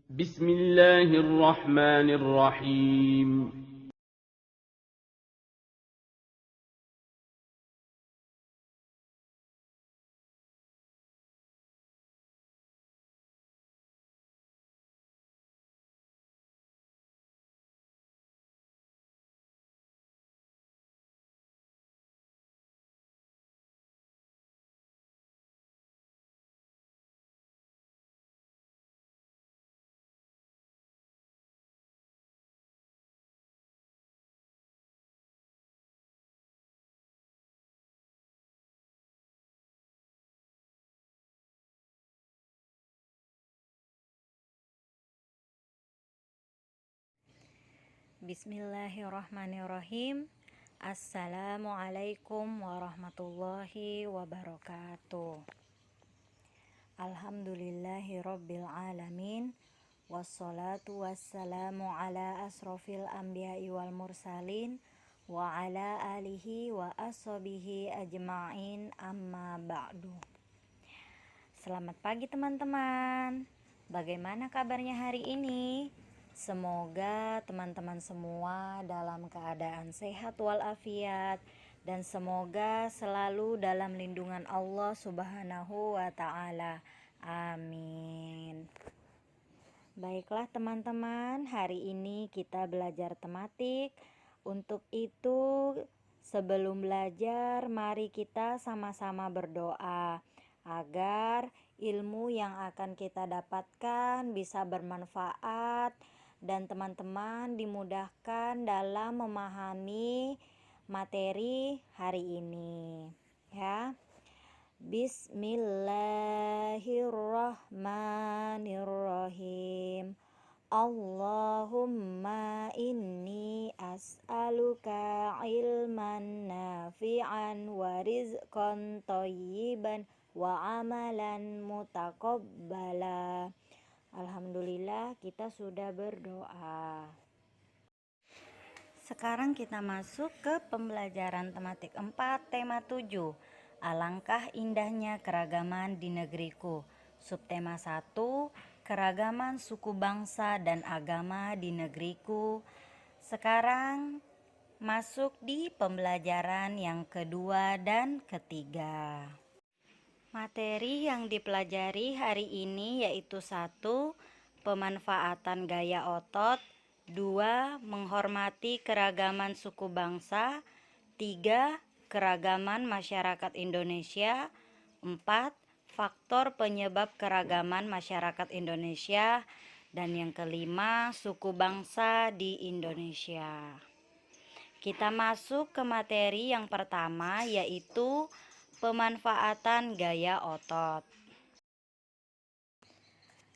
بسم الله الرحمن الرحيم. Bismillahirrahmanirrahim. Assalamualaikum warahmatullahi wabarakatuh. Alhamdulillahirabbil alamin. Wassalatu wassalamu ala asrofil anbiya'i wal mursalin wa ala alihi wa ashabihi ajma'in, amma ba'du. Selamat pagi teman-teman. Bagaimana kabarnya hari ini? Semoga teman-teman semua dalam keadaan sehat walafiat dan semoga selalu dalam lindungan Allah Subhanahu wa taala. Amin. Baiklah teman-teman, hari ini kita belajar tematik. Untuk itu, sebelum belajar, mari kita sama-sama berdoa agar ilmu yang akan kita dapatkan bisa bermanfaat dan teman-teman dimudahkan dalam memahami materi hari ini, ya. Bismillahirrahmanirrahim. Allahumma inni as'aluka ilman nafi'an wa rizqan thayyiban wa amalan mutaqabbala. Alhamdulillah, kita sudah berdoa. Sekarang kita masuk ke pembelajaran tematik 4, tema 7. Alangkah indahnya keragaman di negeriku. Subtema 1, keragaman suku bangsa dan agama di negeriku. Sekarang masuk di pembelajaran yang kedua dan ketiga. Materi yang dipelajari hari ini yaitu 1, pemanfaatan gaya otot, 2, menghormati keragaman suku bangsa, 3, keragaman masyarakat Indonesia, 4, faktor penyebab keragaman masyarakat Indonesia, dan yang kelima, suku bangsa di Indonesia. Kita masuk ke materi yang pertama yaitu pemanfaatan gaya otot.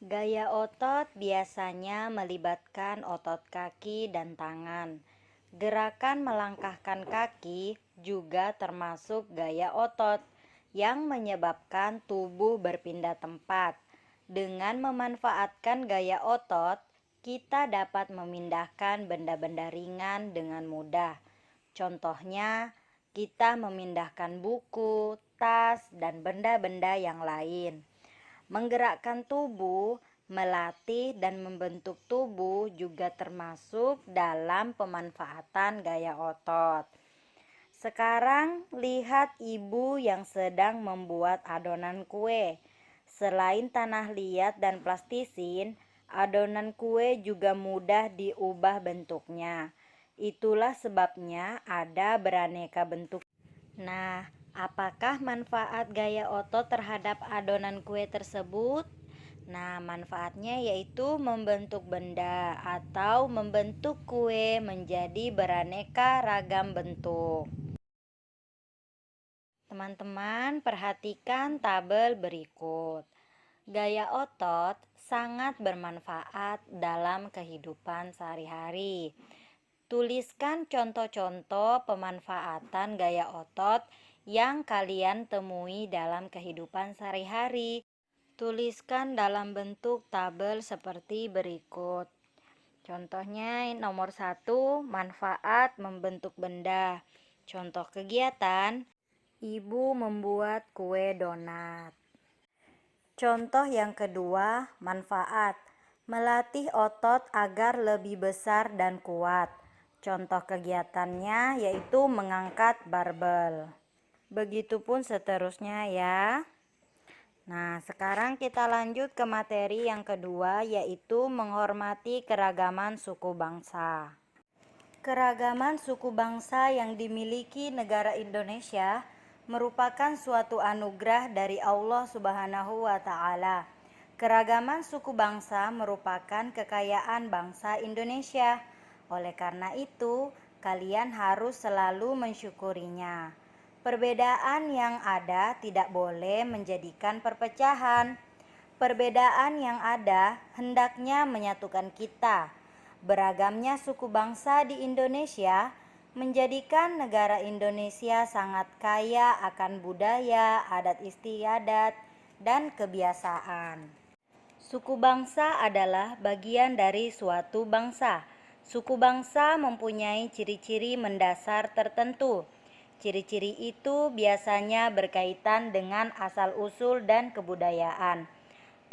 Gaya otot biasanya melibatkan otot kaki dan tangan. Gerakan melangkahkan kaki juga termasuk gaya otot yang menyebabkan tubuh berpindah tempat. Dengan memanfaatkan gaya otot, kita dapat memindahkan benda-benda ringan dengan mudah. Contohnya, kita memindahkan buku, tas, dan benda-benda yang lain. Menggerakkan tubuh, melatih dan membentuk tubuh juga termasuk dalam pemanfaatan gaya otot. Sekarang lihat ibu yang sedang membuat adonan kue. Selain tanah liat dan plastisin, adonan kue juga mudah diubah bentuknya. Itulah sebabnya ada beraneka bentuk. Nah, apakah manfaat gaya otot terhadap adonan kue tersebut? Nah, manfaatnya yaitu membentuk benda atau membentuk kue menjadi beraneka ragam bentuk. Teman-teman, perhatikan tabel berikut. Gaya otot sangat bermanfaat dalam kehidupan sehari-hari. Tuliskan contoh-contoh pemanfaatan gaya otot yang kalian temui dalam kehidupan sehari-hari. Tuliskan dalam bentuk tabel seperti berikut. Contohnya nomor 1, manfaat membentuk benda. Contoh kegiatan, ibu membuat kue donat. Contoh yang kedua, manfaat Melatih otot agar lebih besar dan kuat. Contoh kegiatannya yaitu mengangkat barbel. Begitupun seterusnya ya. Nah, sekarang kita lanjut ke materi yang kedua, yaitu menghormati keragaman suku bangsa. Keragaman suku bangsa yang dimiliki negara Indonesia merupakan suatu anugerah dari Allah Subhanahu wa Ta'ala. Keragaman suku bangsa merupakan kekayaan bangsa Indonesia. Oleh karena itu, kalian harus selalu mensyukurinya. Perbedaan yang ada tidak boleh menjadikan perpecahan. Perbedaan yang ada hendaknya menyatukan kita. Beragamnya suku bangsa di Indonesia menjadikan negara Indonesia sangat kaya akan budaya, adat istiadat, dan kebiasaan. Suku bangsa adalah bagian dari suatu bangsa. Suku bangsa mempunyai ciri-ciri mendasar tertentu. Ciri-ciri itu biasanya berkaitan dengan asal-usul dan kebudayaan.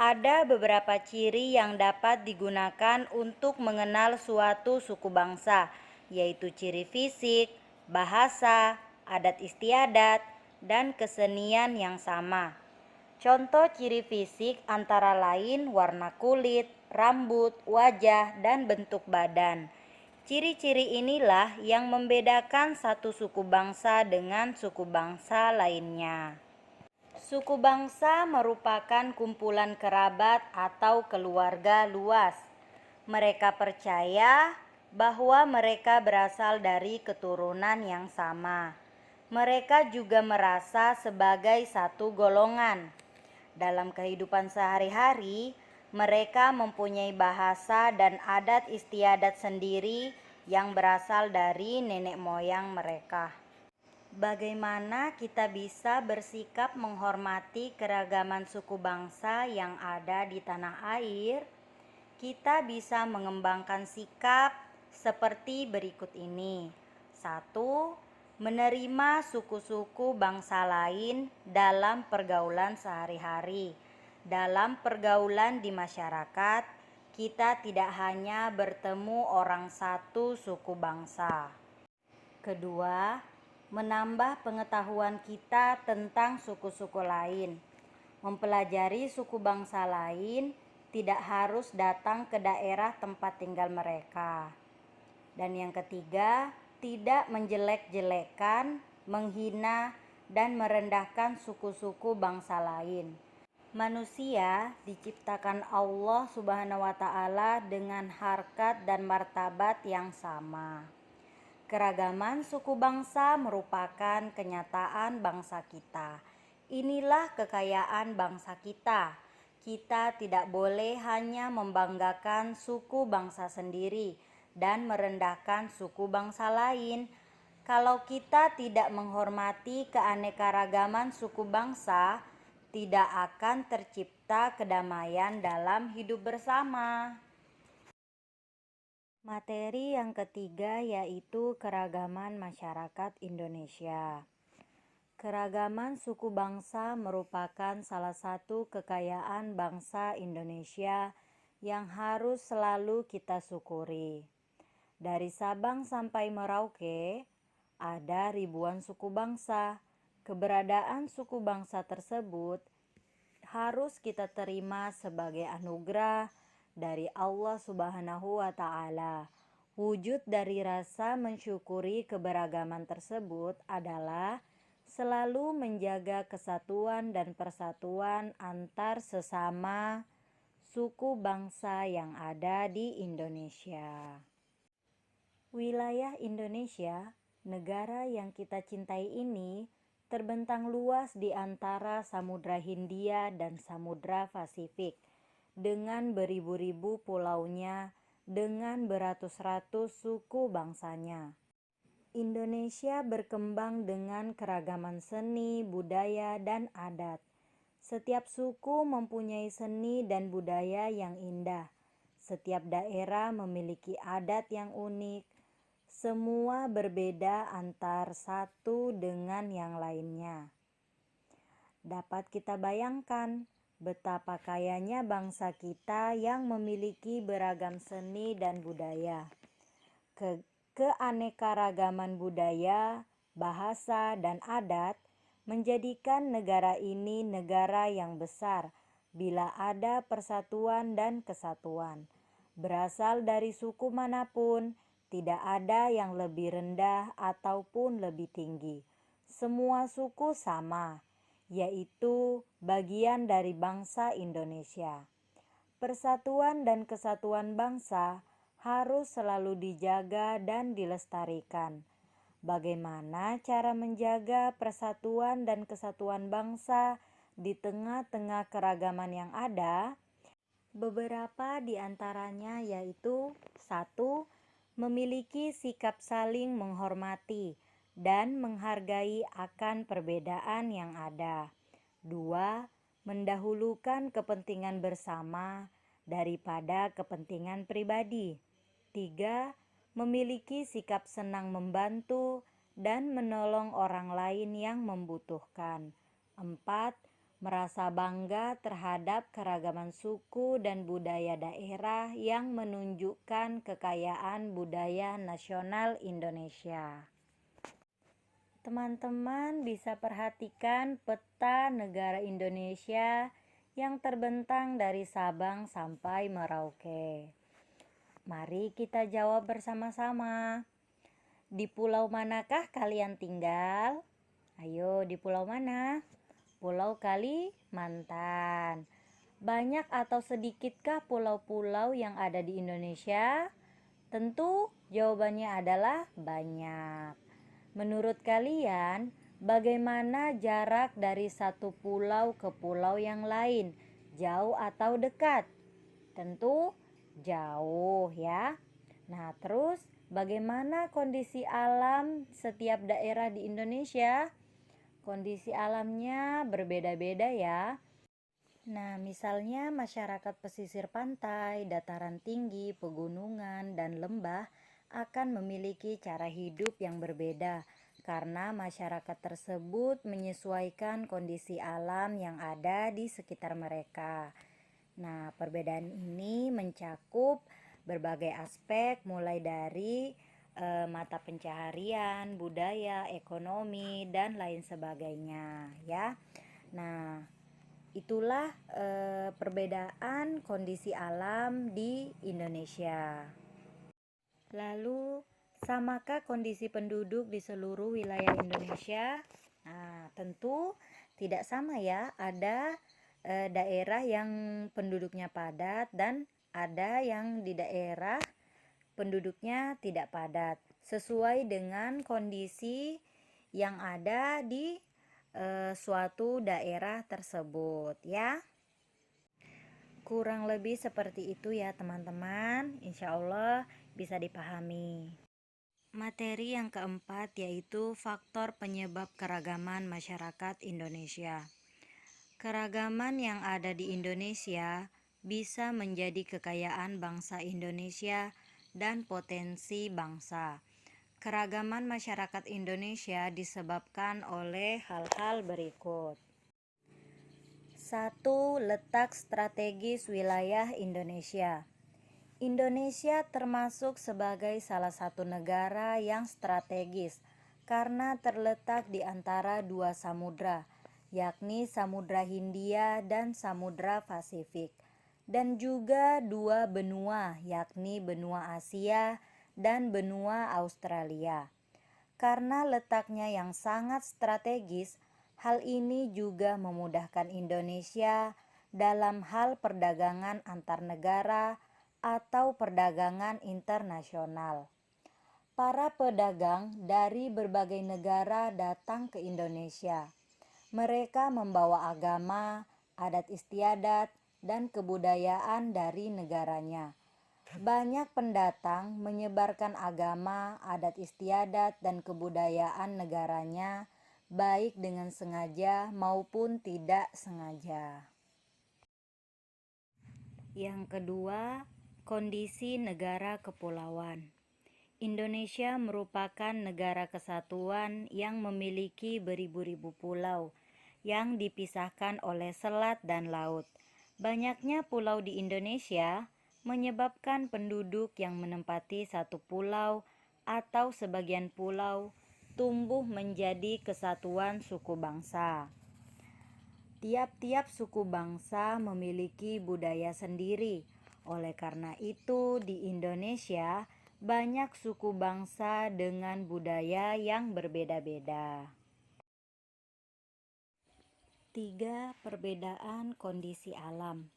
Ada beberapa ciri yang dapat digunakan untuk mengenal suatu suku bangsa, yaitu ciri fisik, bahasa, adat istiadat, dan kesenian yang sama. Contoh ciri fisik antara lain warna kulit, rambut, wajah, dan bentuk badan. Ciri-ciri inilah yang membedakan satu suku bangsa dengan suku bangsa lainnya. Suku bangsa merupakan kumpulan kerabat atau keluarga luas. Mereka percaya bahwa mereka berasal dari keturunan yang sama. Mereka juga merasa sebagai satu golongan. Dalam kehidupan sehari-hari, mereka mempunyai bahasa dan adat istiadat sendiri yang berasal dari nenek moyang mereka. Bagaimana kita bisa bersikap menghormati keragaman suku bangsa yang ada di tanah air? Kita bisa mengembangkan sikap seperti berikut ini. 1. Menerima suku-suku bangsa lain dalam pergaulan sehari-hari. Dalam pergaulan di masyarakat, kita tidak hanya bertemu orang satu suku bangsa. Kedua, menambah pengetahuan kita tentang suku-suku lain. Mempelajari suku bangsa lain tidak harus datang ke daerah tempat tinggal mereka. Dan yang ketiga, tidak menjelek-jelekan, menghina, dan merendahkan suku-suku bangsa lain. Manusia diciptakan Allah Subhanahu wa Ta'ala dengan harkat dan martabat yang sama. Keragaman suku bangsa merupakan kenyataan bangsa kita. Inilah kekayaan bangsa kita. Kita tidak boleh hanya membanggakan suku bangsa sendiri dan merendahkan suku bangsa lain. Kalau kita tidak menghormati keanekaragaman suku bangsa, tidak akan tercipta kedamaian dalam hidup bersama. Materi yang ketiga yaitu keragaman masyarakat Indonesia. Keragaman suku bangsa merupakan salah satu kekayaan bangsa Indonesia yang harus selalu kita syukuri. Dari Sabang sampai Merauke, ada ribuan suku bangsa. Keberadaan suku bangsa tersebut harus kita terima sebagai anugerah dari Allah Subhanahu wa Ta'ala. Wujud dari rasa mensyukuri keberagaman tersebut adalah selalu menjaga kesatuan dan persatuan antar sesama suku bangsa yang ada di Indonesia. Wilayah Indonesia, negara yang kita cintai ini, terbentang luas di antara Samudra Hindia dan Samudra Pasifik, dengan beribu-ribu pulaunya, dengan beratus-ratus suku bangsanya. Indonesia berkembang dengan keragaman seni, budaya, dan adat. Setiap suku mempunyai seni dan budaya yang indah. Setiap daerah memiliki adat yang unik. Semua berbeda antar satu dengan yang lainnya. Dapat kita bayangkan betapa kayanya bangsa kita yang memiliki beragam seni dan budaya. Keanekaragaman budaya, bahasa, dan adat menjadikan negara ini negara yang besar bila ada persatuan dan kesatuan. Berasal dari suku manapun, tidak ada yang lebih rendah ataupun lebih tinggi. Semua suku sama, yaitu bagian dari bangsa Indonesia. Persatuan dan kesatuan bangsa harus selalu dijaga dan dilestarikan. Bagaimana cara menjaga persatuan dan kesatuan bangsa di tengah-tengah keragaman yang ada? Beberapa di antaranya yaitu 1. Memiliki sikap saling menghormati dan menghargai akan perbedaan yang ada. 2. Mendahulukan kepentingan bersama daripada kepentingan pribadi. 3. Memiliki sikap senang membantu dan menolong orang lain yang membutuhkan. 4. Merasa bangga terhadap keragaman suku dan budaya daerah yang menunjukkan kekayaan budaya nasional Indonesia. Teman-teman bisa perhatikan peta negara Indonesia yang terbentang dari Sabang sampai Merauke. Mari kita jawab bersama-sama. Di pulau manakah kalian tinggal? Ayo, di pulau mana? Pulau Kalimantan. Banyak atau sedikitkah pulau-pulau yang ada di Indonesia? Tentu jawabannya adalah banyak. Menurut kalian, bagaimana jarak dari satu pulau ke pulau yang lain? Jauh atau dekat? Tentu jauh ya. Nah, terus bagaimana kondisi alam setiap daerah di Indonesia? Kondisi alamnya berbeda-beda ya. Nah, misalnya masyarakat pesisir pantai, dataran tinggi, pegunungan, dan lembah akan memiliki cara hidup yang berbeda karena masyarakat tersebut menyesuaikan kondisi alam yang ada di sekitar mereka. Nah, perbedaan ini mencakup berbagai aspek mulai dari mata pencaharian, budaya, ekonomi, dan lain sebagainya ya. Nah, itulah perbedaan kondisi alam di Indonesia. Lalu, samakah kondisi penduduk di seluruh wilayah Indonesia? Nah, tentu tidak sama ya. Ada daerah yang penduduknya padat dan ada yang di daerah penduduknya tidak padat, sesuai dengan kondisi yang ada di suatu daerah tersebut ya. Kurang lebih seperti itu ya teman-teman. Insya Allah bisa dipahami. Materi yang keempat yaitu faktor penyebab keragaman masyarakat Indonesia. Keragaman yang ada di Indonesia bisa menjadi kekayaan bangsa Indonesia dan potensi bangsa. Keragaman masyarakat Indonesia disebabkan oleh hal-hal berikut. 1. Letak strategis wilayah Indonesia. Indonesia termasuk sebagai salah satu negara yang strategis karena terletak di antara dua samudra, yakni Samudra Hindia dan Samudra Pasifik, dan juga dua benua, yakni benua Asia dan benua Australia. Karena letaknya yang sangat strategis, hal ini juga memudahkan Indonesia dalam hal perdagangan antar negara atau perdagangan internasional. Para pedagang dari berbagai negara datang ke Indonesia. Mereka membawa agama, adat istiadat, dan kebudayaan dari negaranya. Banyak pendatang menyebarkan agama, adat istiadat, dan kebudayaan negaranya, baik dengan sengaja maupun tidak sengaja. Yang kedua, kondisi negara kepulauan. Indonesia merupakan negara kesatuan yang memiliki beribu-ribu pulau yang dipisahkan oleh selat dan laut. Banyaknya pulau di Indonesia menyebabkan penduduk yang menempati satu pulau atau sebagian pulau tumbuh menjadi kesatuan suku bangsa. Tiap-tiap suku bangsa memiliki budaya sendiri. Oleh karena itu, di Indonesia banyak suku bangsa dengan budaya yang berbeda-beda. 3. Perbedaan kondisi alam.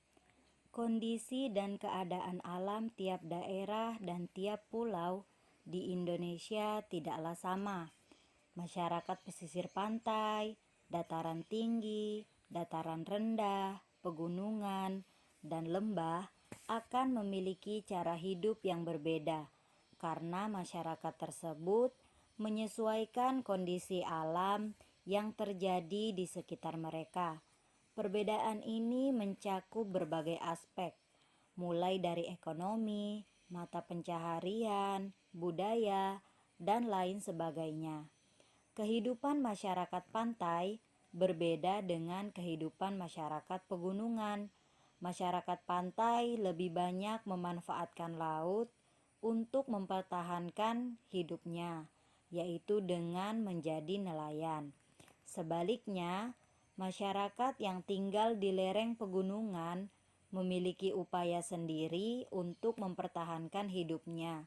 Kondisi dan keadaan alam tiap daerah dan tiap pulau di Indonesia tidaklah sama. Masyarakat pesisir pantai, dataran tinggi, dataran rendah, pegunungan, dan lembah akan memiliki cara hidup yang berbeda karena masyarakat tersebut menyesuaikan kondisi alam yang terjadi di sekitar mereka. Perbedaan ini mencakup berbagai aspek, mulai dari ekonomi, mata pencaharian, budaya, dan lain sebagainya. Kehidupan masyarakat pantai berbeda dengan kehidupan masyarakat pegunungan. Masyarakat pantai lebih banyak memanfaatkan laut untuk mempertahankan hidupnya, yaitu dengan menjadi nelayan. Sebaliknya, masyarakat yang tinggal di lereng pegunungan memiliki upaya sendiri untuk mempertahankan hidupnya.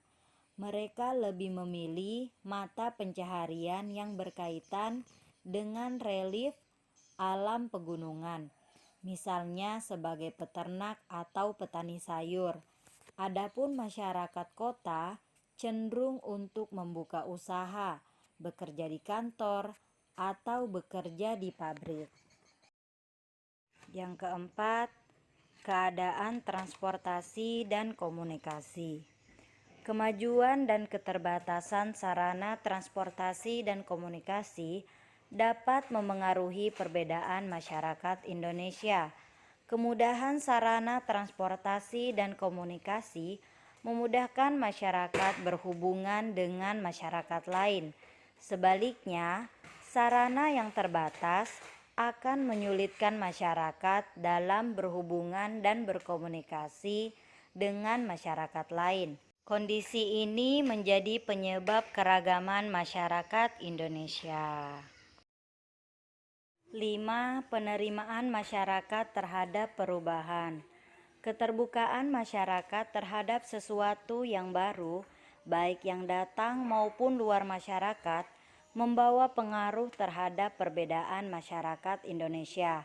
Mereka lebih memilih mata pencaharian yang berkaitan dengan relief alam pegunungan, misalnya sebagai peternak atau petani sayur. Adapun masyarakat kota cenderung untuk membuka usaha, bekerja di kantor, atau bekerja di pabrik. Yang keempat, keadaan transportasi dan komunikasi. Kemajuan dan keterbatasan sarana transportasi dan komunikasi dapat memengaruhi perbedaan masyarakat Indonesia. Kemudahan sarana transportasi dan komunikasi memudahkan masyarakat berhubungan dengan masyarakat lain. Sebaliknya, sarana yang terbatas akan menyulitkan masyarakat dalam berhubungan dan berkomunikasi dengan masyarakat lain. Kondisi ini menjadi penyebab keragaman masyarakat Indonesia. 5. Penerimaan masyarakat terhadap perubahan. Keterbukaan masyarakat terhadap sesuatu yang baru, baik yang datang maupun luar masyarakat, membawa pengaruh terhadap perbedaan masyarakat Indonesia.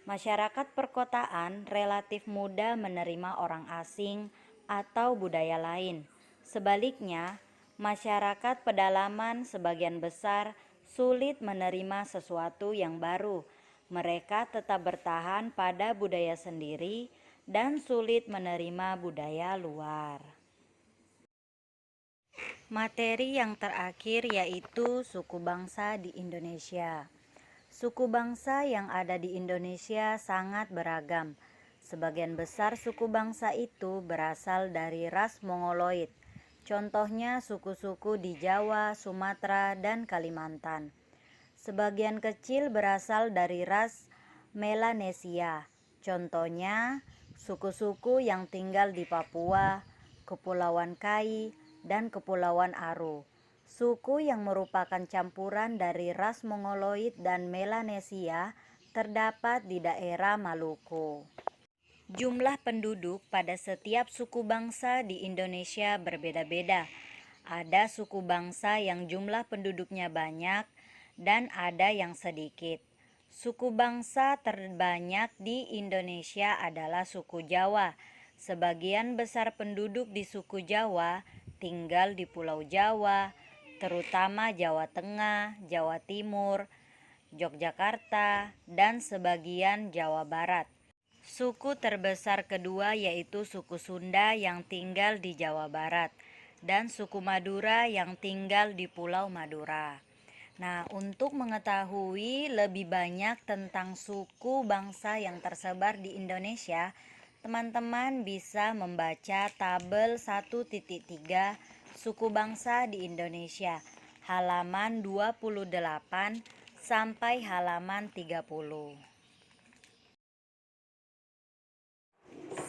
Masyarakat perkotaan relatif mudah menerima orang asing atau budaya lain. Sebaliknya, masyarakat pedalaman sebagian besar sulit menerima sesuatu yang baru. Mereka tetap bertahan pada budaya sendiri dan sulit menerima budaya luar. Materi yang terakhir yaitu suku bangsa di Indonesia. Suku bangsa yang ada di Indonesia sangat beragam. Sebagian besar suku bangsa itu berasal dari ras Mongoloid. Contohnya suku-suku di Jawa, Sumatera, dan Kalimantan. Sebagian kecil berasal dari ras Melanesia. Contohnya suku-suku yang tinggal di Papua, Kepulauan Kai, dan Kepulauan Aru. Suku yang merupakan campuran dari ras Mongoloid dan Melanesia terdapat di daerah Maluku. Jumlah penduduk pada setiap suku bangsa di Indonesia berbeda-beda. Ada suku bangsa yang jumlah penduduknya banyak dan ada yang sedikit. Suku bangsa terbanyak di Indonesia adalah suku Jawa. Sebagian besar penduduk di suku Jawa tinggal di Pulau Jawa, terutama Jawa Tengah, Jawa Timur, Yogyakarta, dan sebagian Jawa Barat. Suku terbesar kedua yaitu suku Sunda yang tinggal di Jawa Barat dan suku Madura yang tinggal di Pulau Madura. Nah, untuk mengetahui lebih banyak tentang suku bangsa yang tersebar di Indonesia, teman-teman bisa membaca tabel 1.3 suku bangsa di Indonesia, halaman 28 sampai halaman 30.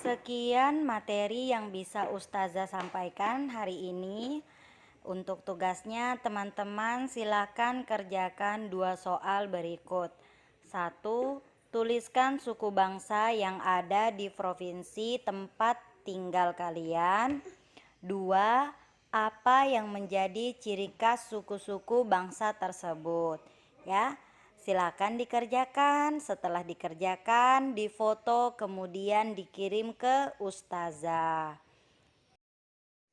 Sekian materi yang bisa Ustazah sampaikan hari ini. Untuk tugasnya teman-teman silakan kerjakan 2 soal berikut. 1. Tuliskan suku bangsa yang ada di provinsi tempat tinggal kalian. 2. Apa yang menjadi ciri khas suku-suku bangsa tersebut? Ya, silakan dikerjakan. Setelah dikerjakan, difoto kemudian dikirim ke Ustazah.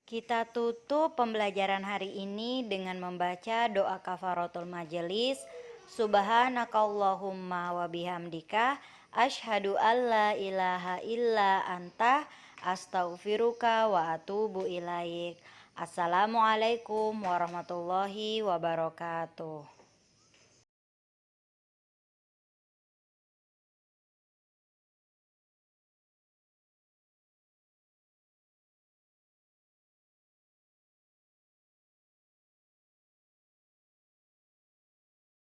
Kita tutup pembelajaran hari ini dengan membaca doa kafaratul majelis. Subhanakallahumma wa bihamdika asyhadu alla ilaha illa anta astaghfiruka wa atubu ilaik. Assalamualaikum warahmatullahi wabarakatuh.